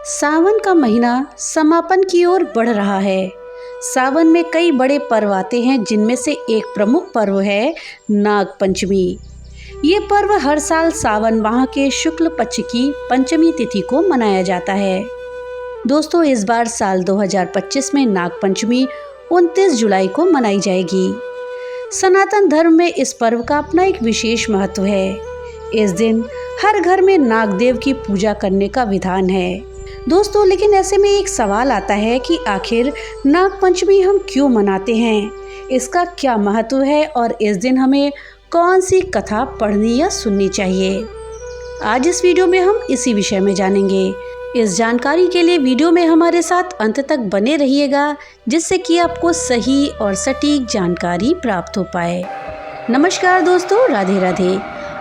सावन का महीना समापन की ओर बढ़ रहा है। सावन में कई बड़े पर्व आते हैं, जिनमें से एक प्रमुख पर्व है नाग पंचमी। ये पर्व हर साल सावन माह के शुक्ल पक्ष की पंचमी तिथि को मनाया जाता है। दोस्तों, इस बार साल 2025 में नाग पंचमी 29 जुलाई को मनाई जाएगी। सनातन धर्म में इस पर्व का अपना एक विशेष महत्व है। इस दिन हर घर में नागदेव की पूजा करने का विधान है। दोस्तों, लेकिन ऐसे में एक सवाल आता है कि आखिर नाग पंचमी हम क्यों मनाते हैं, इसका क्या महत्व है और इस दिन हमें कौन सी कथा पढ़नी या सुननी चाहिए। आज इस वीडियो में हम इसी विषय में जानेंगे। इस जानकारी के लिए वीडियो में हमारे साथ अंत तक बने रहिएगा, जिससे कि आपको सही और सटीक जानकारी प्राप्त हो पाए। नमस्कार दोस्तों, राधे राधे।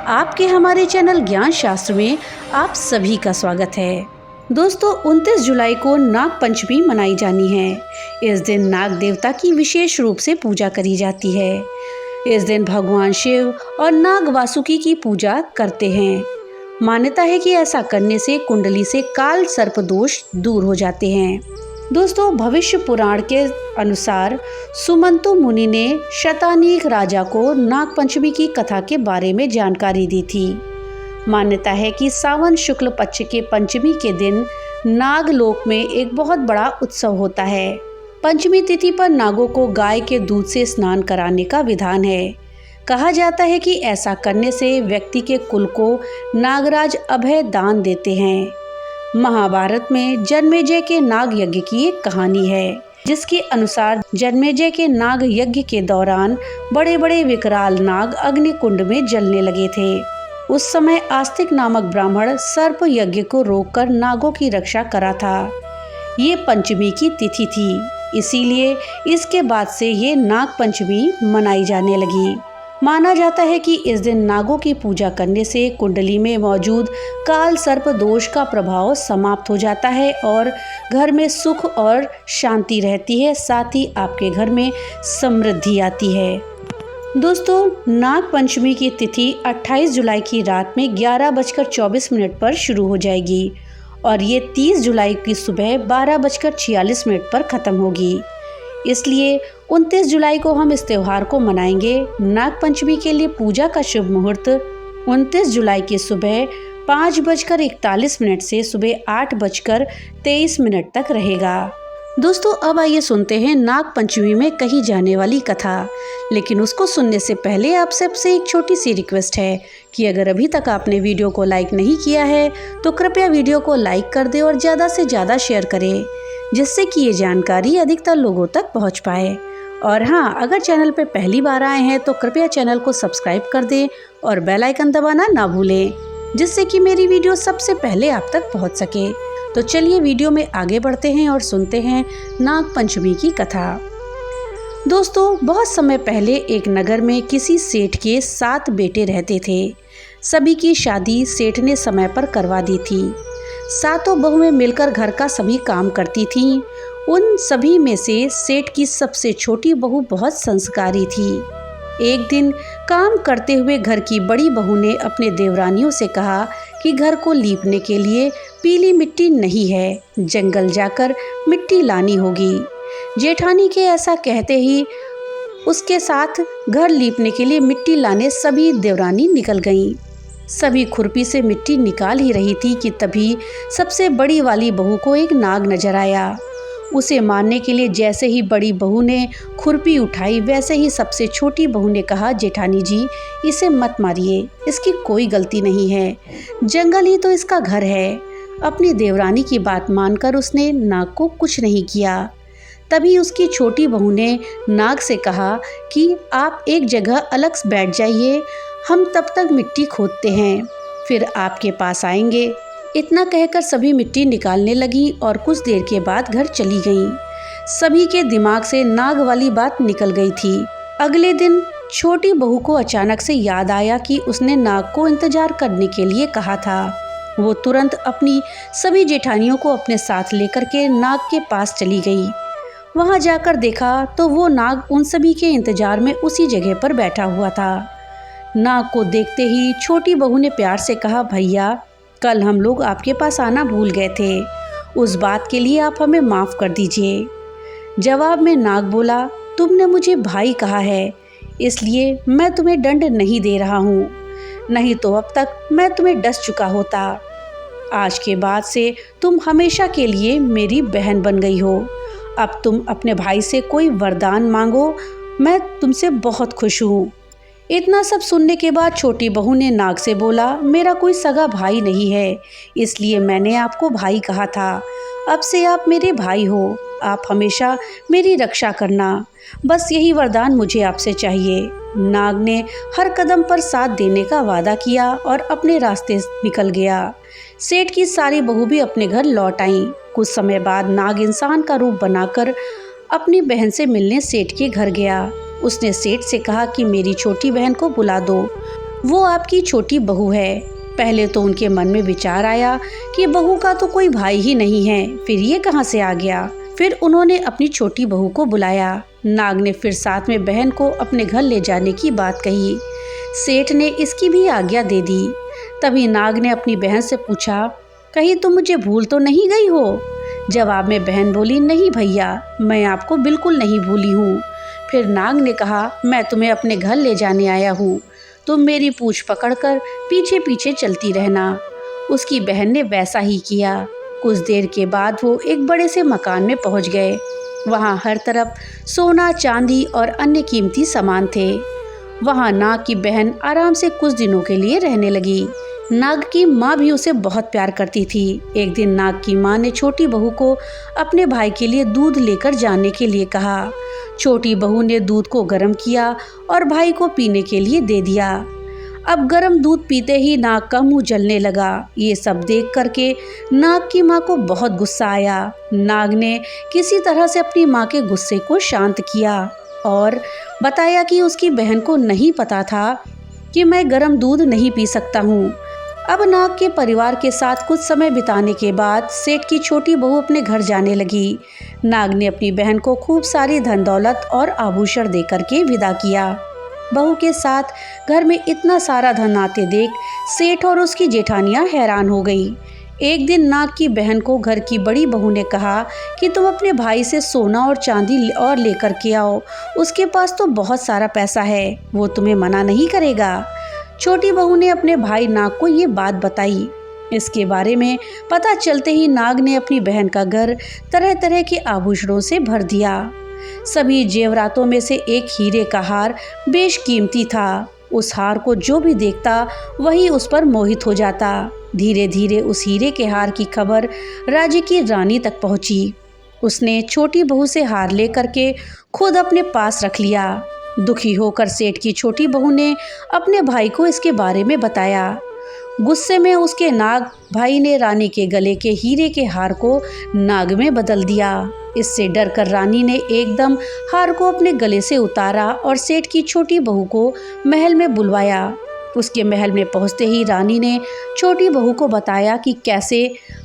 आपके हमारे चैनल ज्ञान शास्त्र में आप सभी का स्वागत है। दोस्तों, 29 जुलाई को नाग पंचमी मनाई जानी है। इस दिन नाग देवता की विशेष रूप से पूजा करी जाती है। इस दिन भगवान शिव और नाग वासुकी की पूजा करते हैं। मान्यता है कि ऐसा करने से कुंडली से काल सर्प दोष दूर हो जाते हैं। दोस्तों, भविष्य पुराण के अनुसार सुमंतु मुनि ने शतानीक राजा को नाग पंचमी की कथा के बारे में जानकारी दी थी। मान्यता है कि सावन शुक्ल पक्ष के पंचमी के दिन नागलोक में एक बहुत बड़ा उत्सव होता है। पंचमी तिथि पर नागों को गाय के दूध से स्नान कराने का विधान है। कहा जाता है कि ऐसा करने से व्यक्ति के कुल को नागराज अभय दान देते हैं। महाभारत में जन्मेजय के नाग यज्ञ की एक कहानी है, जिसके अनुसार जन्मेजय के नाग यज्ञ के दौरान बड़े बड़े विकराल नाग अग्निकुंड में जलने लगे थे। उस समय आस्तिक नामक ब्राह्मण सर्प यज्ञ को रोककर नागों की रक्षा करा था। ये पंचमी की तिथि थी, इसीलिए इसके बाद से ये नाग पंचमी मनाई जाने लगी। माना जाता है कि इस दिन नागों की पूजा करने से कुंडली में मौजूद काल सर्प दोष का प्रभाव समाप्त हो जाता है और घर में सुख और शांति रहती है। साथ ही आपके घर में समृद्धि आती है। दोस्तों, नाग पंचमी की तिथि 28 जुलाई की रात में 11:24 पर शुरू हो जाएगी और ये 30 जुलाई की सुबह 12:46 पर ख़त्म होगी। इसलिए 29 जुलाई को हम इस त्यौहार को मनाएंगे। नाग पंचमी के लिए पूजा का शुभ मुहूर्त 29 जुलाई की सुबह 5:41 से सुबह 8:23 तक रहेगा। दोस्तों, अब आइए सुनते हैं नाग पंचमी में कही जाने वाली कथा। लेकिन उसको सुनने से पहले आप सबसे एक छोटी सी रिक्वेस्ट है कि अगर अभी तक आपने वीडियो को लाइक नहीं किया है तो कृपया वीडियो को लाइक कर दें और ज़्यादा से ज़्यादा शेयर करें, जिससे कि ये जानकारी अधिकतर लोगों तक पहुंच पाए। और हाँ, अगर चैनल पर पहली बार आए हैं तो कृपया चैनल को सब्सक्राइब कर दें और बेल आइकन दबाना ना भूलें, जिससे कि मेरी वीडियो सबसे पहले आप तक पहुँच सके। तो चलिए वीडियो में आगे बढ़ते हैं और सुनते हैं नाग पंचमी की कथा। दोस्तों, बहुत समय पहले एक नगर में किसी सेठ के 7 बेटे रहते थे। सभी की शादी सेठ ने समय पर करवा दी थी। 7 बहुएं मिलकर घर का सभी काम करती थीं। उन सभी में से सेठ की सबसे छोटी बहू बहुत संस्कारी थी। एक दिन काम करते हुए घर की बड़ी बहू ने अपने देवरानियों से कहा कि घर को लीपने के लिए पीली मिट्टी नहीं है, जंगल जाकर मिट्टी लानी होगी। जेठानी के ऐसा कहते ही उसके साथ घर लीपने के लिए मिट्टी लाने सभी देवरानी निकल गईं। सभी खुरपी से मिट्टी निकाल ही रही थी कि तभी सबसे बड़ी वाली बहू को एक नाग नजर आया। उसे मारने के लिए जैसे ही बड़ी बहू ने खुरपी उठाई, वैसे ही सबसे छोटी बहू ने कहा, जेठानी जी, इसे मत मारिए, इसकी कोई गलती नहीं है, जंगल ही तो इसका घर है। अपनी देवरानी की बात मानकर उसने नाग को कुछ नहीं किया। तभी उसकी छोटी बहू ने नाग से कहा कि आप एक जगह अलग बैठ जाइए, हम तब तक मिट्टी खोदते हैं, फिर आपके पास आएंगे। इतना कहकर सभी मिट्टी निकालने लगी और कुछ देर के बाद घर चली गईं। सभी के दिमाग से नाग वाली बात निकल गई थी। अगले दिन छोटी बहू को अचानक से याद आया कि उसने नाग को इंतजार करने के लिए कहा था। वो तुरंत अपनी सभी जेठानियों को अपने साथ लेकर के नाग के पास चली गई। वहां जाकर देखा तो वो नाग उन सभी के इंतजार में उसी जगह पर बैठा हुआ था। नाग को देखते ही छोटी बहू ने प्यार से कहा, भैया, कल हम लोग आपके पास आना भूल गए थे उस बात के लिए आप हमें माफ़ कर दीजिए। जवाब में नाग बोला, तुमने मुझे भाई कहा है, इसलिए मैं तुम्हें दंड नहीं दे रहा हूँ, नहीं तो अब तक मैं तुम्हें डस चुका होता। आज के बाद से तुम हमेशा के लिए मेरी बहन बन गई हो। अब तुम अपने भाई से कोई वरदान मांगो, मैं तुमसे बहुत खुश हूँ। इतना सब सुनने के बाद छोटी बहू ने नाग से बोला, मेरा कोई सगा भाई नहीं है, इसलिए मैंने आपको भाई कहा था। अब से आप मेरे भाई हो, आप हमेशा मेरी रक्षा करना, बस यही वरदान मुझे आपसे चाहिए। नाग ने हर कदम पर साथ देने का वादा किया और अपने रास्ते निकल गया। सेठ की सारी बहू भी अपने घर लौट आईं। कुछ समय बाद नाग इंसान का रूप बनाकर अपनी बहन से मिलने सेठ के घर गया। उसने सेठ से कहा कि मेरी छोटी बहन को बुला दो, वो आपकी छोटी बहू है। पहले तो उनके मन में विचार आया कि बहू का तो कोई भाई ही नहीं है, फिर ये कहाँ से आ गया। फिर उन्होंने अपनी छोटी बहू को बुलाया। नाग ने फिर साथ में बहन को अपने घर ले जाने की बात कही। सेठ ने इसकी भी आज्ञा दे दी। तभी नाग ने अपनी बहन से पूछा, कहीं तुम मुझे भूल तो नहीं गई हो? जवाब में बहन बोली, नहीं भैया, मैं आपको बिल्कुल नहीं भूली हूँ। फिर नाग ने कहा, मैं तुम्हें अपने घर ले जाने आया हूँ, तुम मेरी पूंछ पकड़कर पीछे पीछे चलती रहना। उसकी बहन ने वैसा ही किया। कुछ देर के बाद वो एक बड़े से मकान में पहुँच गए। वहाँ हर तरफ सोना, चांदी और अन्य कीमती सामान थे। वहाँ नाग की बहन आराम से कुछ दिनों के लिए रहने लगी। नाग की माँ भी उसे बहुत प्यार करती थी। एक दिन नाग की माँ ने छोटी बहू को अपने भाई के लिए दूध लेकर जाने के लिए कहा। छोटी बहू ने दूध को गर्म किया और भाई को पीने के लिए दे दिया। अब गर्म दूध पीते ही नाग का मुंह जलने लगा। ये सब देख करके नाग की माँ को बहुत गुस्सा आया। नाग ने किसी तरह से अपनी माँ के गुस्से को शांत किया और बताया कि उसकी बहन को नहीं पता था कि मैं गर्म दूध नहीं पी सकता हूँ। अब नाग के परिवार के साथ कुछ समय बिताने के बाद सेठ की छोटी बहू अपने घर जाने लगी। नाग ने अपनी बहन को खूब सारी धन दौलत और आभूषण देकर के विदा किया। बहू के साथ घर में इतना सारा धन आते देख सेठ और उसकी जेठानियां हैरान हो गई। एक दिन नाग की बहन को घर की बड़ी बहू ने कहा कि तुम अपने भाई से सोना और चांदी और लेकर के आओ, उसके पास तो बहुत सारा पैसा है, वो तुम्हें मना नहीं करेगा। छोटी बहू ने अपने भाई नाग को ये बात बताई। इसके बारे में पता चलते ही नाग ने अपनी बहन का घर तरह तरह के आभूषणों से भर दिया। सभी जेवरातों में से एक हीरे का हार बेशकीमती था। उस हार को जो भी देखता वही उस पर मोहित हो जाता। धीरे धीरे उस हीरे के हार की खबर राज्य की रानी तक पहुंची। उसने छोटी बहू से हार लेकर के खुद अपने पास रख लिया। दुखी होकर सेठ की छोटी बहू ने अपने भाई को इसके बारे में बताया। गुस्से में उसके नाग भाई ने रानी के गले के हीरे के हार को नाग में बदल दिया। इससे डरकर रानी ने एकदम हार को अपने गले से उतारा और सेठ की छोटी बहू को महल में बुलवाया। उसके महल में पहुंचते ही रानी ने छोटी बहू को बताया कि कैसे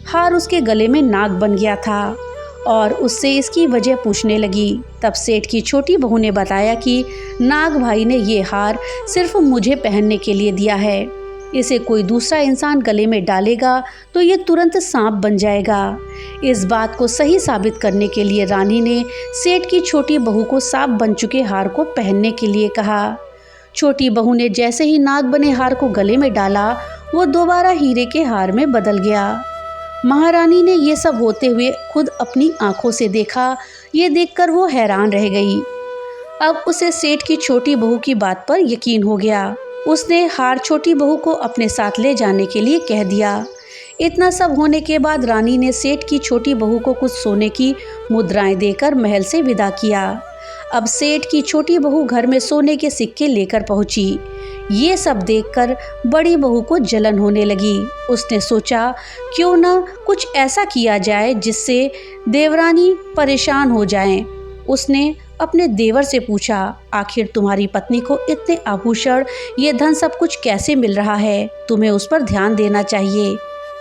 हार उसके गले में नाग बन गया था और उससे इसकी वजह पूछने लगी। तब सेठ की छोटी बहू ने बताया कि नाग भाई ने ये हार सिर्फ मुझे पहनने के लिए दिया है, इसे कोई दूसरा इंसान गले में डालेगा तो ये तुरंत सांप बन जाएगा। इस बात को सही साबित करने के लिए रानी ने सेठ की छोटी बहू को सांप बन चुके हार को पहनने के लिए कहा। छोटी बहू ने जैसे ही नाग बने हार को गले में डाला, वो दोबारा हीरे के हार में बदल गया। महारानी ने ये सब होते हुए खुद अपनी आंखों से देखा। ये देखकर वो हैरान रह गई। अब उसे सेठ की छोटी बहू की बात पर यकीन हो गया। उसने हार छोटी बहू को अपने साथ ले जाने के लिए कह दिया। इतना सब होने के बाद रानी ने सेठ की छोटी बहू को कुछ सोने की मुद्राएं देकर महल से विदा किया। अब सेठ की छोटी बहू घर में सोने के सिक्के लेकर पहुंची। ये सब देखकर बड़ी बहू को जलन होने लगी। उसने सोचा क्यों ना कुछ ऐसा किया जाए जिससे देवरानी परेशान हो जाएं। उसने अपने देवर से पूछा, आखिर तुम्हारी पत्नी को इतने आभूषण, ये धन सब कुछ कैसे मिल रहा है? तुम्हें उस पर ध्यान देना चाहिए।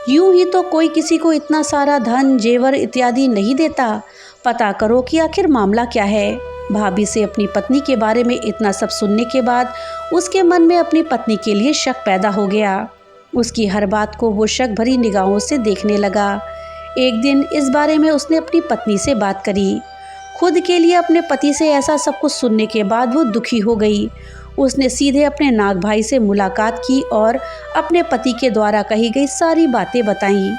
यूं ही तो कोई किसी को इतना सारा धन, जेवर इत्यादि नहीं देता। पता करो कि आखिर मामला क्या है। भाभी से अपनी पत्नी के बारे में इतना सब सुनने के बाद उसके मन में अपनी पत्नी के लिए शक पैदा हो गया। उसकी हर बात को वो शक भरी निगाहों से देखने लगा। एक दिन इस बारे में उसने अपनी पत्नी से बात करी। खुद के लिए अपने पति से ऐसा सब कुछ सुनने के बाद वो दुखी हो गई। उसने सीधे अपने नाग भाई से मुलाकात की और अपने पति के द्वारा कही गई सारी बातें बताईं।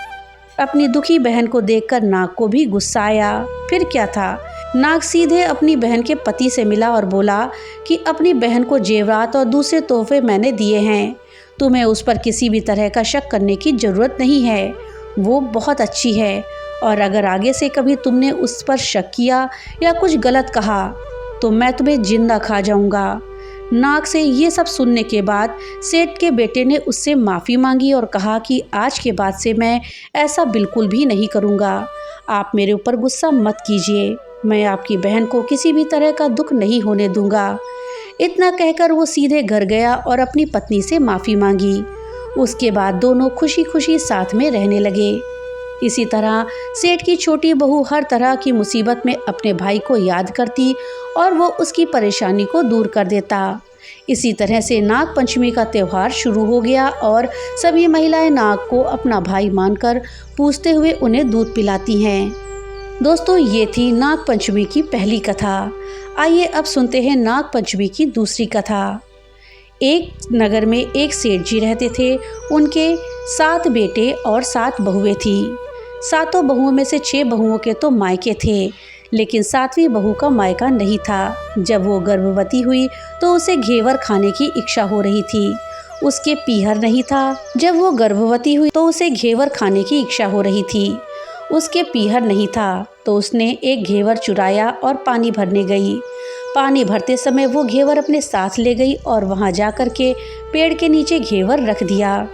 अपनी दुखी बहन को देखकर नाग को भी गुस्सा आया। फिर क्या था, नाग सीधे अपनी बहन के पति से मिला और बोला कि अपनी बहन को जेवरात और दूसरे तोहफे मैंने दिए हैं, तुम्हें उस पर किसी भी तरह का शक करने की ज़रूरत नहीं है, वो बहुत अच्छी है, और अगर आगे से कभी तुमने उस पर शक किया या कुछ गलत कहा तो मैं तुम्हें जिंदा खा जाऊंगा। नाग से ये सब सुनने के बाद सेठ के बेटे ने उससे माफ़ी मांगी और कहा कि आज के बाद से मैं ऐसा बिल्कुल भी नहीं करूँगा। आप मेरे ऊपर गुस्सा मत कीजिए, मैं आपकी बहन को किसी भी तरह का दुख नहीं होने दूंगा। इतना कहकर वो सीधे घर गया और अपनी पत्नी से माफ़ी मांगी। उसके बाद दोनों खुशी खुशी साथ में रहने लगे। इसी तरह सेठ की छोटी बहू हर तरह की मुसीबत में अपने भाई को याद करती और वो उसकी परेशानी को दूर कर देता। इसी तरह से नाग पंचमी का त्यौहार शुरू हो गया और सभी महिलाएं नाग को अपना भाई मानकर पूजते हुए उन्हें दूध पिलाती हैं। दोस्तों, ये थी नाग पंचमी की पहली कथा। आइए अब सुनते हैं नाग पंचमी की दूसरी कथा। एक नगर में एक सेठ जी रहते थे। उनके 7 बेटे और 7 बहुएं थी। 7 बहुओं में से 6 बहुओं के तो मायके थे, लेकिन 7वीं बहू का मायका नहीं था। जब वो गर्भवती हुई तो उसे घेवर खाने की इच्छा हो रही थी। उसके पीहर नहीं था। जब वो गर्भवती हुई तो उसे घेवर खाने की इच्छा हो रही थी। उसके पीहर नहीं था तो उसने एक घेवर चुराया और पानी भरने गई। पानी भरते समय वो घेवर अपने साथ ले गई और वहाँ जा कर के पेड़ के नीचे घेवर रख दिया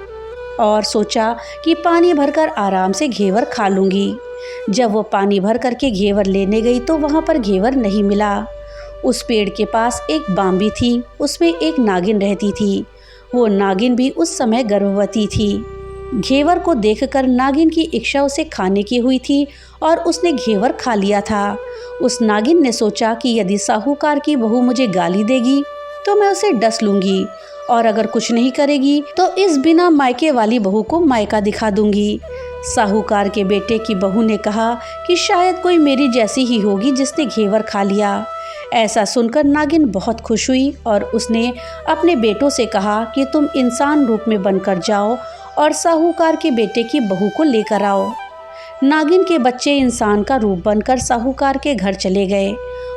और सोचा कि पानी भरकर आराम से घेवर खा लूँगी। जब वो पानी भर करके घेवर लेने गई तो वहाँ पर घेवर नहीं मिला। उस पेड़ के पास एक बांबी थी, उसमें एक नागिन रहती थी। वो नागिन भी उस समय गर्भवती थी। घेवर को देखकर नागिन की इच्छा उसे खाने की हुई थी और उसने घेवर खा लिया था। उस नागिन ने सोचा कि यदि साहूकार की बहू मुझे गाली देगी तो मैं उसे डस लूँगी, और अगर कुछ नहीं करेगी तो इस बिना मायके वाली बहू को मायका दिखा दूंगी। साहूकार के बेटे की बहू ने कहा कि शायद कोई मेरी जैसी ही होगी जिसने घेवर खा लिया। ऐसा सुनकर नागिन बहुत खुश हुई और उसने अपने बेटों से कहा कि तुम इंसान रूप में बनकर जाओ और साहूकार के बेटे की बहू को लेकर आओ। नागिन के बच्चे इंसान का रूप बनकर साहूकार के घर चले गए।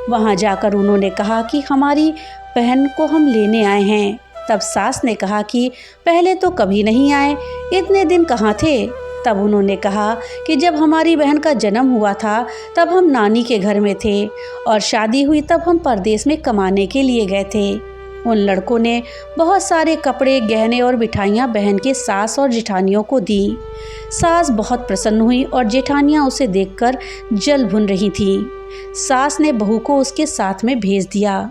वहां जाकर उन्होंने कहा कि हमारी बहन को हम लेने आए हैं। तब सास ने कहा कि पहले तो कभी नहीं आए, इतने दिन कहाँ थे। तब उन्होंने कहा कि जब हमारी बहन का जन्म हुआ था तब हम नानी के घर में थे और शादी हुई तब हम परदेश में कमाने के लिए गए थे। उन लड़कों ने बहुत सारे कपड़े, गहने और मिठाइयाँ बहन के सास और जेठानियों को दी। सास बहुत प्रसन्न हुई और जेठानियाँ उसे देखकर जल भुन रही थीं। सास ने बहू को उसके साथ में भेज दिया।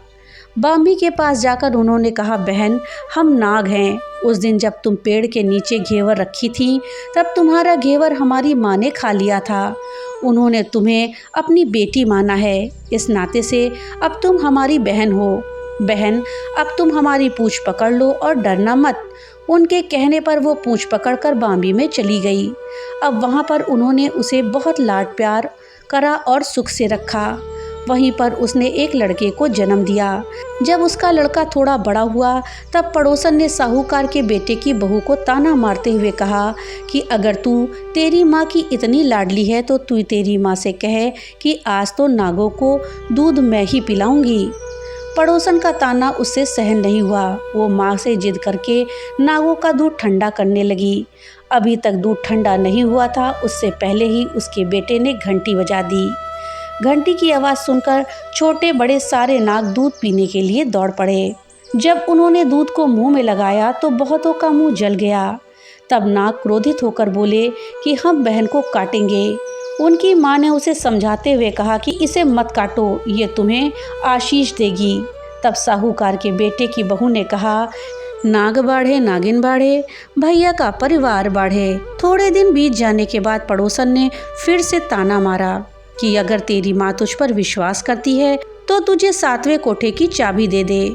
बांबी के पास जाकर उन्होंने कहा, बहन हम नाग हैं। उस दिन जब तुम पेड़ के नीचे घेवर रखी थी तब तुम्हारा घेवर हमारी माँ ने खा लिया था। उन्होंने तुम्हें अपनी बेटी माना है, इस नाते से अब तुम हमारी बहन हो। बहन अब तुम हमारी पूंछ पकड़ लो और डरना मत। उनके कहने पर वो पूंछ पकड़कर बांबी में चली गई। अब वहाँ पर उन्होंने उसे बहुत लाड प्यार करा और सुख से रखा। वहीं पर उसने एक लड़के को जन्म दिया। जब उसका लड़का थोड़ा बड़ा हुआ तब पड़ोसन ने साहूकार के बेटे की बहू को ताना मारते हुए कहा कि अगर तू तेरी माँ की इतनी लाडली है तो तू तेरी माँ से कहे कि आज तो नागों को दूध मैं ही पिलाऊंगी। पड़ोसन का ताना उससे सहन नहीं हुआ। वो माँ से जिद करके नागों का दूध ठंडा करने लगी। अभी तक दूध ठंडा नहीं हुआ था, उससे पहले ही उसके बेटे ने घंटी बजा दी। घंटी की आवाज़ सुनकर छोटे बड़े सारे नाग दूध पीने के लिए दौड़ पड़े। जब उन्होंने दूध को मुंह में लगाया तो बहुतों का मुंह जल गया। तब नाग क्रोधित होकर बोले कि हम बहन को काटेंगे। उनकी माँ ने उसे समझाते हुए कहा कि इसे मत काटो, ये तुम्हें आशीष देगी। तब साहूकार के बेटे की बहू ने कहा, नाग बाढ़े नागिन बाढ़े, भैया का परिवार बाढ़े। थोड़े दिन बीत जाने के बाद पड़ोसन ने फिर से ताना मारा कि अगर तेरी माँ तुझ पर विश्वास करती है तो तुझे 7वें कोठे की चाबी दे दे।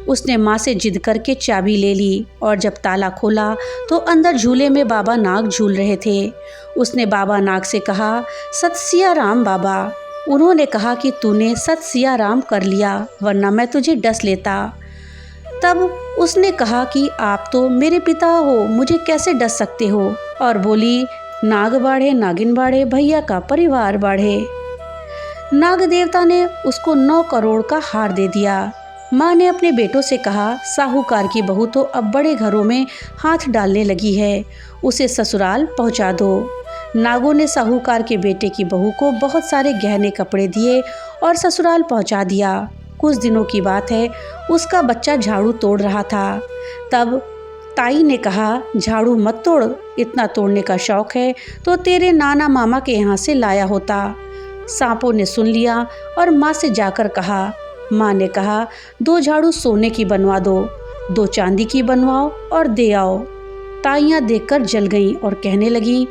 उसने माँ से जिद करके चाबी ले ली और जब ताला खोला तो अंदर झूले में बाबा नाग झूल रहे थे। उसने बाबा नाग से कहा, सत सिया राम बाबा। उन्होंने कहा कि तूने सत सिया राम कर लिया, वरना मैं तुझे डस लेता। तब उसने कहा कि आप तो मेरे पिता हो, मुझे कैसे डस सकते हो। और बोली, नाग बाढ़े नागिन बाढ़े, भैया का परिवार बाढ़े। नाग देवता ने उसको 9 करोड़ का हार दे दिया। माँ ने अपने बेटों से कहा, साहूकार की बहू तो अब बड़े घरों में हाथ डालने लगी है, उसे ससुराल पहुँचा दो। नागों ने साहूकार के बेटे की बहू को बहुत सारे गहने कपड़े दिए और ससुराल पहुँचा दिया। कुछ दिनों की बात है, उसका बच्चा झाड़ू तोड़ रहा था। तब ताई ने कहा, झाड़ू मत तोड़, इतना तोड़ने का शौक है तो तेरे नाना मामा के यहाँ से लाया होता। सांपों ने सुन लिया और माँ से जाकर कहा। माँ ने कहा, 2 झाड़ू सोने की बनवा दो, 2 चांदी की बनवाओ और दे आओ। ताइयाँ देखकर जल गईं और कहने लगीं,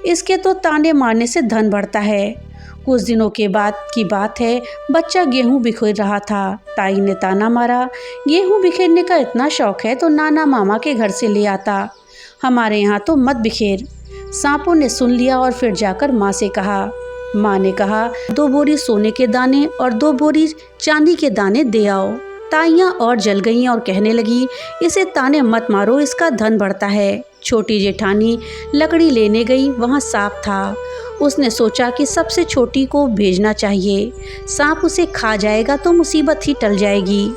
इसके तो ताने मारने से धन बढ़ता है। कुछ दिनों के बाद की बात है, बच्चा गेहूं बिखेर रहा था। ताई ने ताना मारा, गेहूं बिखेरने का इतना शौक है तो नाना मामा के घर से ले आता, हमारे यहाँ तो मत बिखेर। सांपों ने सुन लिया और फिर जाकर माँ से कहा। माँ ने कहा, 2 बोरी सोने के दाने और 2 बोरी चांदी के दाने दे आओ। ताइयाँ और जल गईं और कहने लगी, इसे ताने मत मारो, इसका धन बढ़ता है। छोटी जेठानी लकड़ी लेने गई, वहाँ सांप था। उसने सोचा कि सबसे छोटी को भेजना चाहिए, सांप उसे खा जाएगा तो मुसीबत ही टल जाएगी।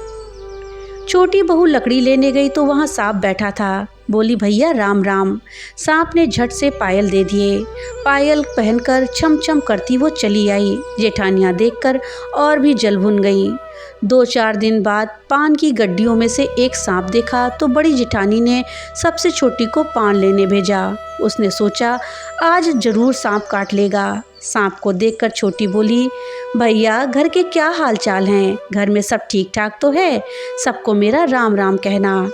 छोटी बहू लकड़ी लेने गई तो वहाँ सांप बैठा था। बोली, भैया राम राम। सांप ने झट से पायल दे दिए। पायल पहनकर छम छम करती वो चली आई। जेठानियाँ देखकर और भी जल भुन गईं। 2-4 दिन बाद पान की गड्डियों में से एक सांप देखा तो बड़ी जेठानी ने सबसे छोटी को पान लेने भेजा। उसने सोचा, आज जरूर सांप काट लेगा। सांप को देखकर छोटी बोली, भैया घर के क्या हाल चाल हैं, घर में सब ठीक ठाक तो है, सबको मेरा राम राम कहना।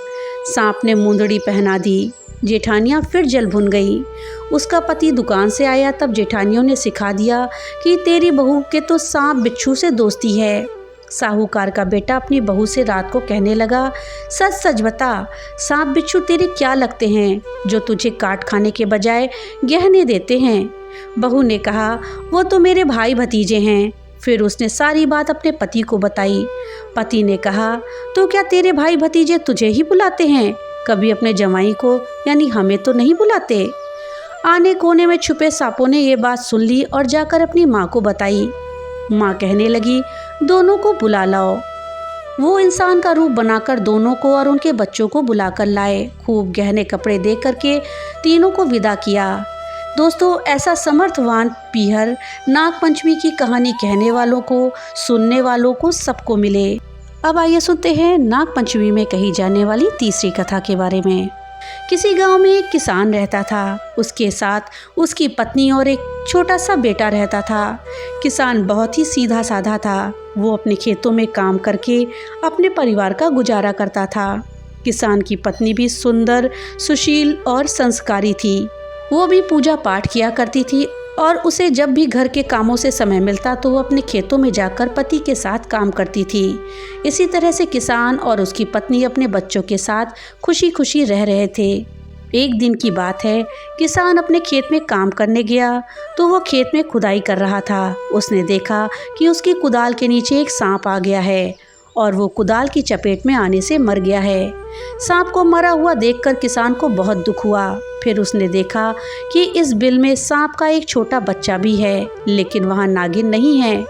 सांप ने मुंदड़ी पहना दी। जेठानियाँ फिर जल भुन गई। उसका पति दुकान से आया तब जेठानियों ने सिखा दिया कि तेरी बहू के तो सांप बिच्छू से दोस्ती है। साहूकार का बेटा अपनी बहू से रात को कहने लगा, सच सच बता, सांप बिच्छू तेरे क्या लगते हैं जो तुझे काट खाने के बजाय गहने देते हैं। बहू ने कहा, वो तो मेरे भाई भतीजे हैं। फिर उसने सारी बात अपने पति को बताई। पति ने कहा, तो क्या तेरे भाई भतीजे तुझे ही बुलाते हैं, कभी अपने जमाई को यानी हमें तो नहीं बुलाते। आने कोने में छुपे सांपों ने ये बात सुन ली और जाकर अपनी माँ को बताई। माँ कहने लगी, दोनों को बुला लाओ। वो इंसान का रूप बनाकर दोनों को और उनके बच्चों को बुलाकर लाए। खूब गहने कपड़े दे करके तीनों को विदा किया। दोस्तों, ऐसा समर्थवान पीहर नागपंचमी की कहानी कहने वालों को, सुनने वालों को सबको मिले। अब आइए सुनते हैं नागपंचमी में कही जाने वाली तीसरी कथा के बारे में। किसी गांव में एक किसान रहता था। उसके साथ उसकी पत्नी और एक छोटा सा बेटा रहता था। किसान बहुत ही सीधा साधा था। वो अपने खेतों में काम करके अपने परिवार का गुजारा करता था। किसान की पत्नी भी सुंदर, सुशील और संस्कारी थी। वो भी पूजा पाठ किया करती थी और उसे जब भी घर के कामों से समय मिलता तो वो अपने खेतों में जाकर पति के साथ काम करती थी। इसी तरह से किसान और उसकी पत्नी अपने बच्चों के साथ खुशी खुशी रह रहे थे। एक दिन की बात है, किसान अपने खेत में काम करने गया तो वो खेत में खुदाई कर रहा था। उसने देखा कि उसकी कुदाल के नीचे एक सांप आ गया है और वो कुदाल की चपेट में आने से मर गया है। सांप को मरा हुआ देखकर किसान को बहुत दुख हुआ। फिर उसने देखा कि इस बिल में सांप का एक छोटा बच्चा भी है, लेकिन वहाँ नागिन नहीं है।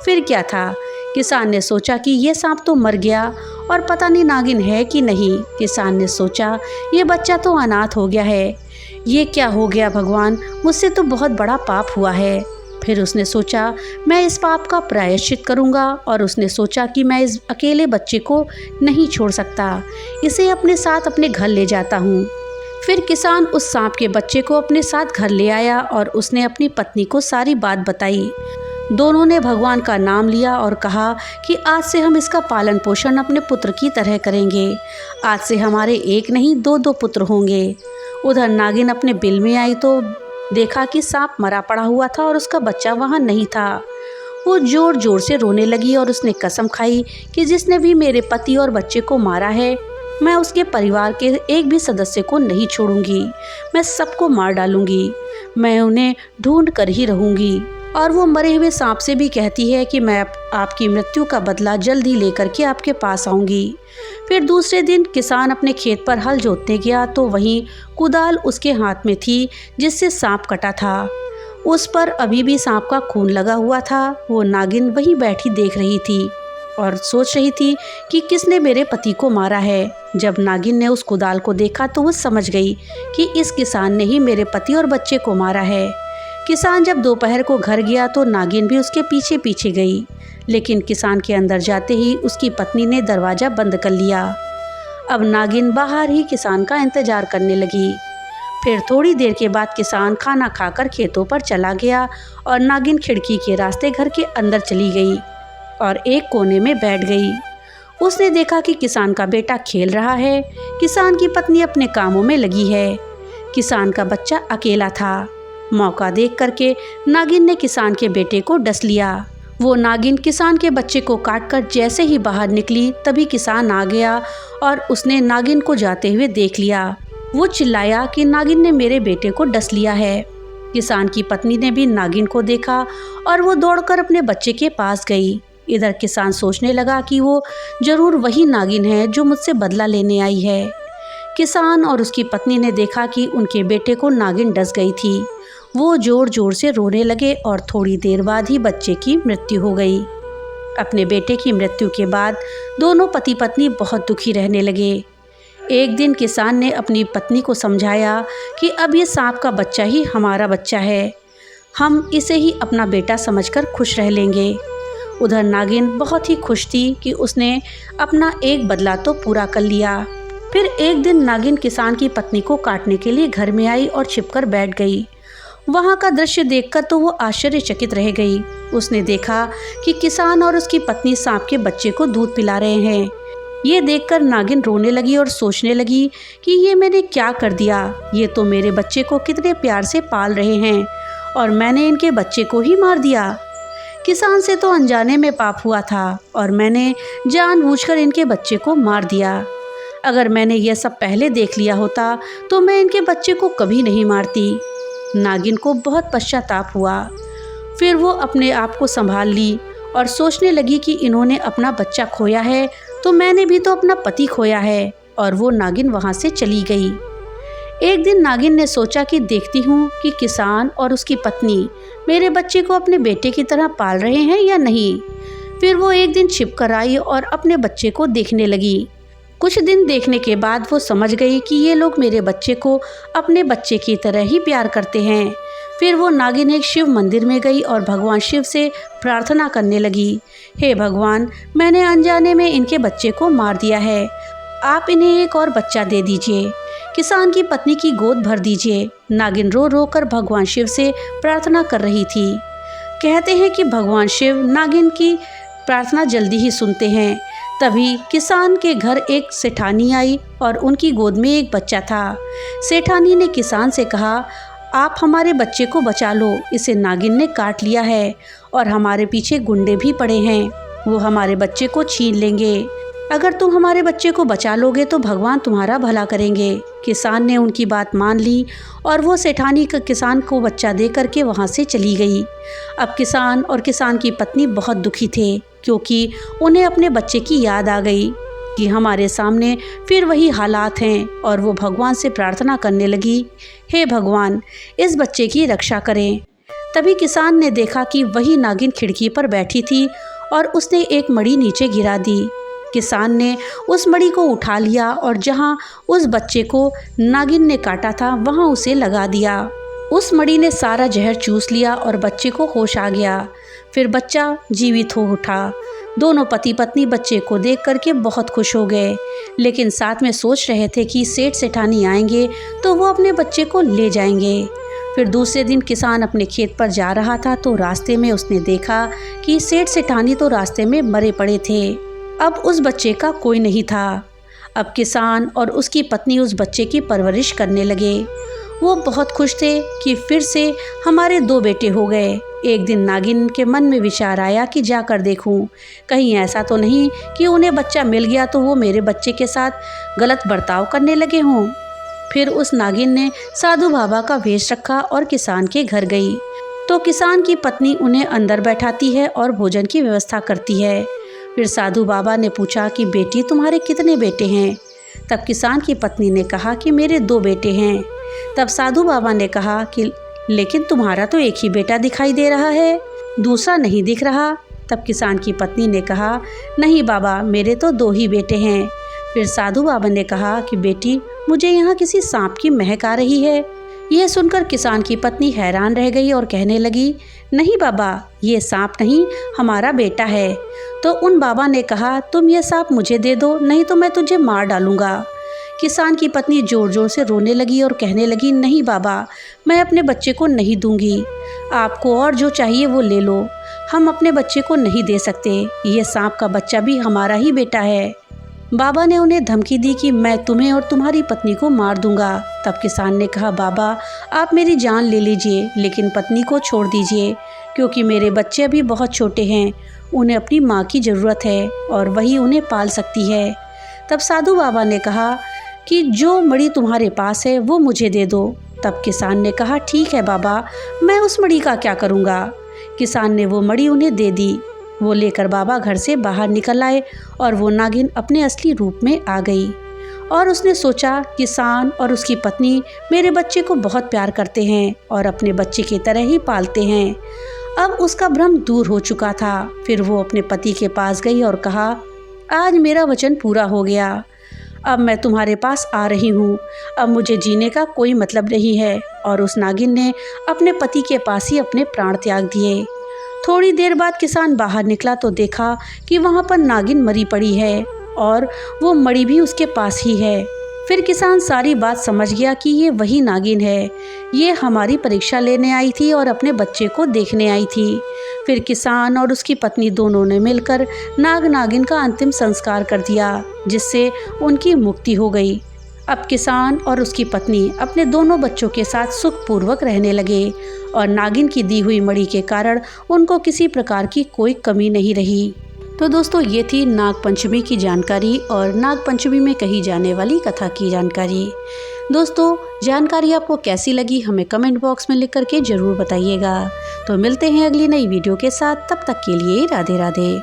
फिर क्या था, किसान ने सोचा कि ये सांप तो मर गया और पता नहीं नागिन है कि नहीं। किसान ने सोचा, ये बच्चा तो अनाथ हो गया है, ये क्या हो गया भगवान, मुझसे तो बहुत बड़ा पाप हुआ है। फिर उसने सोचा, मैं इस पाप का प्रायश्चित करूंगा। और उसने सोचा कि मैं इस अकेले बच्चे को नहीं छोड़ सकता, इसे अपने साथ अपने घर ले जाता हूँ। फिर किसान उस सांप के बच्चे को अपने साथ घर ले आया और उसने अपनी पत्नी को सारी बात बताई। दोनों ने भगवान का नाम लिया और कहा कि आज से हम इसका पालन पोषण अपने पुत्र की तरह करेंगे। आज से हमारे एक नहीं 2-2 पुत्र होंगे। उधर नागिन अपने बिल में आई तो देखा कि सांप मरा पड़ा हुआ था और उसका बच्चा वहाँ नहीं था। वो जोर जोर से रोने लगी और उसने कसम खाई कि जिसने भी मेरे पति और बच्चे को मारा है, मैं उसके परिवार के एक भी सदस्य को नहीं छोड़ूंगी। मैं सबको मार डालूंगी। मैं उन्हें ढूंढ कर ही रहूंगी। और वो मरे हुए सांप से भी कहती है कि मैं आपकी मृत्यु का बदला जल्द ही लेकर के आपके पास आऊंगी। फिर दूसरे दिन किसान अपने खेत पर हल जोतने गया तो वहीं कुदाल उसके हाथ में थी जिससे सांप कटा था। उस पर अभी भी सांप का खून लगा हुआ था। वो नागिन वहीं बैठी देख रही थी और सोच रही थी कि किसने मेरे पति को मारा है। जब नागिन ने उस कुदाल को देखा तो वो समझ गई कि इस किसान ने ही मेरे पति और बच्चे को मारा है। किसान जब दोपहर को घर गया तो नागिन भी उसके पीछे पीछे गई, लेकिन किसान के अंदर जाते ही उसकी पत्नी ने दरवाज़ा बंद कर लिया। अब नागिन बाहर ही किसान का इंतजार करने लगी। फिर थोड़ी देर के बाद किसान खाना खाकर खेतों पर चला गया और नागिन खिड़की के रास्ते घर के अंदर चली गई और एक कोने में बैठ गई। उसने देखा कि किसान का बेटा खेल रहा है। किसान की पत्नी अपने कामों में लगी है। किसान का बच्चा अकेला था। मौका देख करके नागिन ने किसान के बेटे को डस लिया। वो नागिन किसान के बच्चे को काटकर जैसे ही बाहर निकली तभी किसान आ गया और उसने नागिन को जाते हुए देख लिया। वो चिल्लाया कि नागिन ने मेरे बेटे को डस लिया है। किसान की पत्नी ने भी नागिन को देखा और वो दौड़कर अपने बच्चे के पास गई। इधर किसान सोचने लगा कि वो जरूर वही नागिन है जो मुझसे बदला लेने आई है। किसान और उसकी पत्नी ने देखा कि उनके बेटे को नागिन डस गई थी। वो जोर जोर से रोने लगे और थोड़ी देर बाद ही बच्चे की मृत्यु हो गई। अपने बेटे की मृत्यु के बाद दोनों पति पत्नी बहुत दुखी रहने लगे। एक दिन किसान ने अपनी पत्नी को समझाया कि अब ये सांप का बच्चा ही हमारा बच्चा है, हम इसे ही अपना बेटा समझकर खुश रह लेंगे। उधर नागिन बहुत ही खुश थी कि उसने अपना एक बदला तो पूरा कर लिया। फिर एक दिन नागिन किसान की पत्नी को काटने के लिए घर में आई और छिपकर बैठ गई। वहाँ का दृश्य देखकर तो वो आश्चर्यचकित रह गई। उसने देखा कि किसान और उसकी पत्नी सांप के बच्चे को दूध पिला रहे हैं। ये देखकर नागिन रोने लगी और सोचने लगी कि ये मैंने क्या कर दिया। ये तो मेरे बच्चे को कितने प्यार से पाल रहे हैं और मैंने इनके बच्चे को ही मार दिया। किसान से तो अनजाने में पाप हुआ था और मैंने जानबूझकर इनके बच्चे को मार दिया। अगर मैंने यह सब पहले देख लिया होता तो मैं इनके बच्चे को कभी नहीं मारती। नागिन को बहुत पश्चाताप हुआ। फिर वो अपने आप को संभाल ली और सोचने लगी कि इन्होंने अपना बच्चा खोया है तो मैंने भी तो अपना पति खोया है, और वो नागिन वहाँ से चली गई। एक दिन नागिन ने सोचा कि देखती हूँ कि किसान और उसकी पत्नी मेरे बच्चे को अपने बेटे की तरह पाल रहे हैं या नहीं। फिर वो एक दिन छिप कर आई और अपने बच्चे को देखने लगी। कुछ दिन देखने के बाद वो समझ गई कि ये लोग मेरे बच्चे को अपने बच्चे की तरह ही प्यार करते हैं। फिर वो नागिन एक शिव मंदिर में गई और भगवान शिव से प्रार्थना करने लगी, हे भगवान, मैंने अनजाने में इनके बच्चे को मार दिया है, आप इन्हें एक और बच्चा दे दीजिए, किसान की पत्नी की गोद भर दीजिए। नागिन रो रो कर भगवान शिव से प्रार्थना कर रही थी। कहते हैं कि भगवान शिव नागिन की प्रार्थना जल्दी ही सुनते हैं। तभी किसान के घर एक सेठानी आई और उनकी गोद में एक बच्चा था। सेठानी ने किसान से कहा, आप हमारे बच्चे को बचा लो, इसे नागिन ने काट लिया है और हमारे पीछे गुंडे भी पड़े हैं, वो हमारे बच्चे को छीन लेंगे। अगर तुम हमारे बच्चे को बचा लोगे तो भगवान तुम्हारा भला करेंगे। किसान ने उनकी बात मान ली और वो सेठानी किसान को बच्चा दे करके वहाँ से चली गई। अब किसान और किसान की पत्नी बहुत दुखी थे क्योंकि उन्हें अपने बच्चे की याद आ गई कि हमारे सामने फिर वही हालात हैं, और वो भगवान से प्रार्थना करने लगी, हे भगवान, इस बच्चे की रक्षा करें। तभी किसान ने देखा कि वही नागिन खिड़की पर बैठी थी और उसने एक मणि नीचे गिरा दी। किसान ने उस मणि को उठा लिया और जहाँ उस बच्चे को नागिन ने काटा था वहाँ उसे लगा दिया। उस मणि ने सारा जहर चूस लिया और बच्चे को होश आ गया। फिर बच्चा जीवित हो उठा। दोनों पति पत्नी बच्चे को देख करके बहुत खुश हो गए, लेकिन साथ में सोच रहे थे कि सेठ सेठानी आएंगे तो वो अपने बच्चे को ले जाएंगे। फिर दूसरे दिन किसान अपने खेत पर जा रहा था तो रास्ते में उसने देखा कि सेठ सेठानी तो रास्ते में मरे पड़े थे। अब उस बच्चे का कोई नहीं था। अब किसान और उसकी पत्नी उस बच्चे की परवरिश करने लगे। वो बहुत खुश थे कि फिर से हमारे 2 बेटे हो गए। एक दिन नागिन के मन में विचार आया कि जाकर देखूं, कहीं ऐसा तो नहीं कि उन्हें बच्चा मिल गया तो वो मेरे बच्चे के साथ गलत बर्ताव करने लगे हों। फिर उस नागिन ने साधु बाबा का वेश रखा और किसान के घर गई तो किसान की पत्नी उन्हें अंदर बैठाती है और भोजन की व्यवस्था करती है। फिर साधु बाबा ने पूछा कि बेटी तुम्हारे कितने बेटे हैं? तब किसान की पत्नी ने कहा कि मेरे 2 बेटे हैं। तब साधु बाबा ने कहा कि लेकिन तुम्हारा तो एक ही बेटा दिखाई दे रहा है, दूसरा नहीं दिख रहा। तब किसान की पत्नी ने कहा नहीं बाबा, मेरे तो 2 ही बेटे हैं। फिर साधु बाबा ने कहा कि बेटी मुझे यहाँ किसी सांप की महक आ रही है। यह सुनकर किसान की पत्नी हैरान रह गई और कहने लगी नहीं बाबा, ये सांप नहीं, हमारा बेटा है। तो उन बाबा ने कहा तुम ये सांप मुझे दे दो, नहीं तो मैं तुझे मार डालूंगा। किसान की पत्नी जोर जोर से रोने लगी और कहने लगी नहीं बाबा, मैं अपने बच्चे को नहीं दूंगी, आपको और जो चाहिए वो ले लो, हम अपने बच्चे को नहीं दे सकते, ये सांप का बच्चा भी हमारा ही बेटा है। बाबा ने उन्हें धमकी दी कि मैं तुम्हें और तुम्हारी पत्नी को मार दूंगा। तब किसान ने कहा बाबा आप मेरी जान ले लीजिए, लेकिन पत्नी को छोड़ दीजिए, क्योंकि मेरे बच्चे अभी बहुत छोटे हैं, उन्हें अपनी माँ की ज़रूरत है और वही उन्हें पाल सकती है। तब साधु बाबा ने कहा कि जो मणि तुम्हारे पास है वो मुझे दे दो। तब किसान ने कहा ठीक है बाबा, मैं उस मणि का क्या करूँगा। किसान ने वो मणि उन्हें दे दी। वो लेकर बाबा घर से बाहर निकल आए और वो नागिन अपने असली रूप में आ गई और उसने सोचा किसान और उसकी पत्नी मेरे बच्चे को बहुत प्यार करते हैं और अपने बच्चे की तरह ही पालते हैं। अब उसका भ्रम दूर हो चुका था। फिर वो अपने पति के पास गई और कहा आज मेरा वचन पूरा हो गया, अब मैं तुम्हारे पास आ रही हूँ, अब मुझे जीने का कोई मतलब नहीं है। और उस नागिन ने अपने पति के पास ही अपने प्राण त्याग दिए। थोड़ी देर बाद किसान बाहर निकला तो देखा कि वहाँ पर नागिन मरी पड़ी है और वो मड़ी भी उसके पास ही है। फिर किसान सारी बात समझ गया कि ये वही नागिन है, ये हमारी परीक्षा लेने आई थी और अपने बच्चे को देखने आई थी। फिर किसान और उसकी पत्नी दोनों ने मिलकर नागिन का अंतिम संस्कार कर दिया, जिससे उनकी मुक्ति हो गई। अब किसान और उसकी पत्नी अपने दोनों बच्चों के साथ सुखपूर्वक रहने लगे और नागिन की दी हुई मणि के कारण उनको किसी प्रकार की कोई कमी नहीं रही। तो दोस्तों ये थी नाग पंचमी की जानकारी और नाग पंचमी में कही जाने वाली कथा की जानकारी। दोस्तों जानकारी आपको कैसी लगी हमें कमेंट बॉक्स में लिख करके ज़रूर बताइएगा। तो मिलते हैं अगली नई वीडियो के साथ, तब तक के लिए राधे राधे।